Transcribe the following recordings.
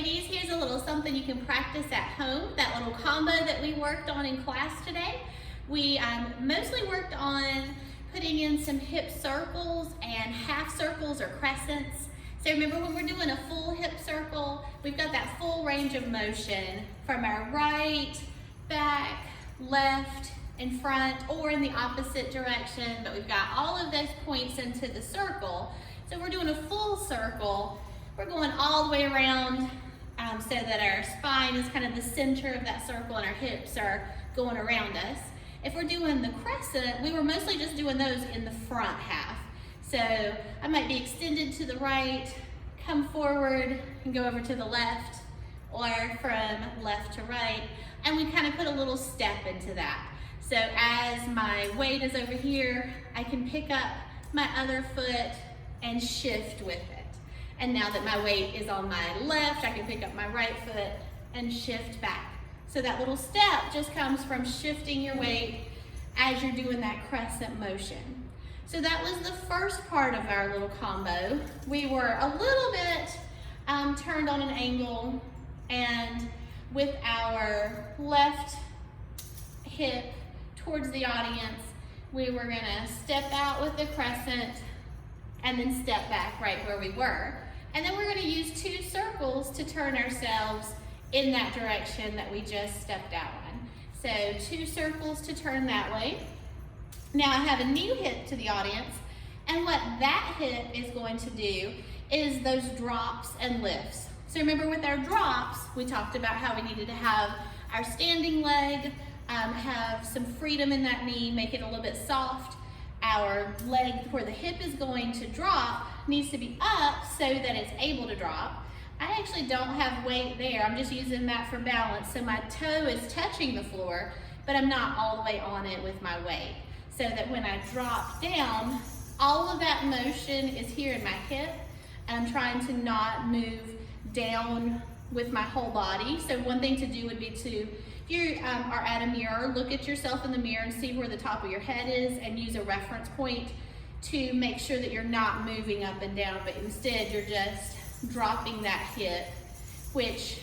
ladies, here's a little something you can practice at home, that little combo that we worked on in class today. We mostly worked on putting in some hip circles and half circles or crescents. So remember, when we're doing a full hip circle, we've got that full range of motion from our right, back, left, in front, or in the opposite direction, but we've got all of those points into the circle. So we're doing a full circle. We're going all the way around so that our spine is kind of the center of that circle and our hips are going around us. If we're doing the crescent, we were mostly just doing those in the front half. So I might be extended to the right, come forward and go over to the left, or from left to right, and we kind of put a little step into that. So as my weight is over here, I can pick up my other foot and shift with it. And now that my weight is on my left, I can pick up my right foot and shift back. So that little step just comes from shifting your weight as you're doing that crescent motion. So that was the first part of our little combo. We were a little bit turned on an angle, and with our left hip towards the audience, we were gonna step out with the crescent and then step back right where we were. And then we're gonna use 2 circles to turn ourselves in that direction that we just stepped out on. So 2 circles to turn that way. Now I have a new hip to the audience, and what that hip is going to do is those drops and lifts. So remember, with our drops, we talked about how we needed to have our standing leg, have some freedom in that knee, make it a little bit soft. Our leg where the hip is going to drop needs to be up so that it's able to drop. I actually don't have weight there. I'm just using that for balance. So my toe is touching the floor, but I'm not all the way on it with my weight. So that when I drop down, all of that motion is here in my hip, and I'm trying to not move down with my whole body. So one thing to do would be to, if you are at a mirror, look at yourself in the mirror and see where the top of your head is, and use a reference point to make sure that you're not moving up and down, but instead you're just dropping that hip, which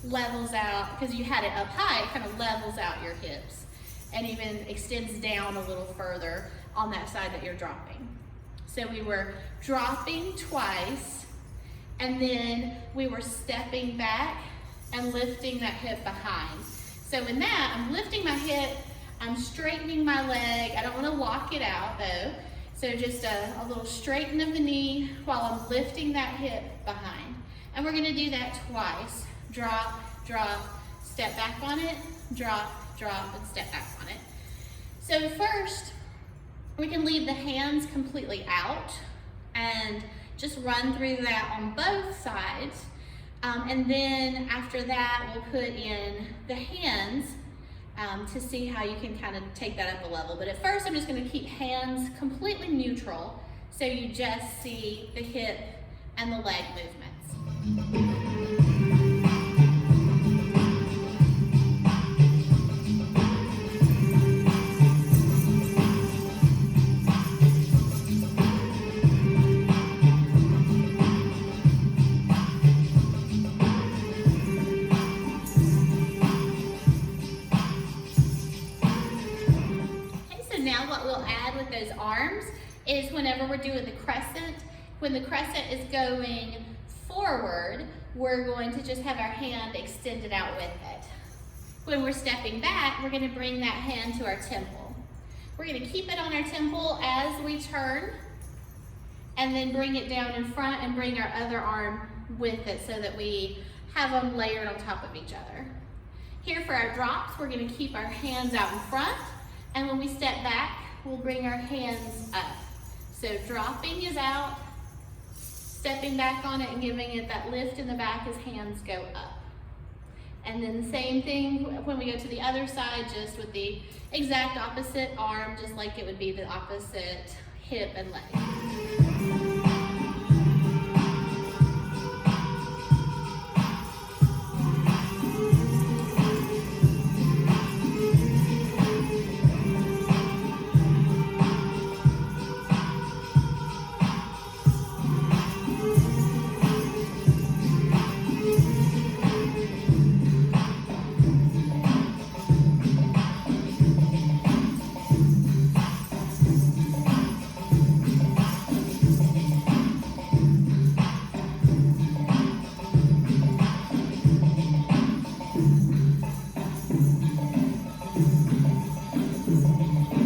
levels out, because you had it up high, it kind of levels out your hips and even extends down a little further on that side that you're dropping. So we were dropping twice, and then we were stepping back and lifting that hip behind. So in that, I'm lifting my hip, I'm straightening my leg. I don't want to lock it out though. So just a little straighten of the knee while I'm lifting that hip behind. And we're going to do that twice. Drop, drop, step back on it, drop, drop, and step back on it. So first, we can leave the hands completely out and just run through that on both sides. And then after that, we'll put in the hands to see how you can kind of take that up a level. But at first, I'm just going to keep hands completely neutral so you just see the hip and the leg movements. Now what we'll add with those arms is whenever we're doing the crescent, when the crescent is going forward, we're going to just have our hand extended out with it. When we're stepping back, we're going to bring that hand to our temple. We're going to keep it on our temple as we turn, and then bring it down in front and bring our other arm with it so that we have them layered on top of each other. Here for our drops, we're going to keep our hands out in front. And when we step back, we'll bring our hands up. So dropping is out, stepping back on it and giving it that lift in the back as hands go up. And then the same thing when we go to the other side, just with the exact opposite arm, just like it would be the opposite hip and leg.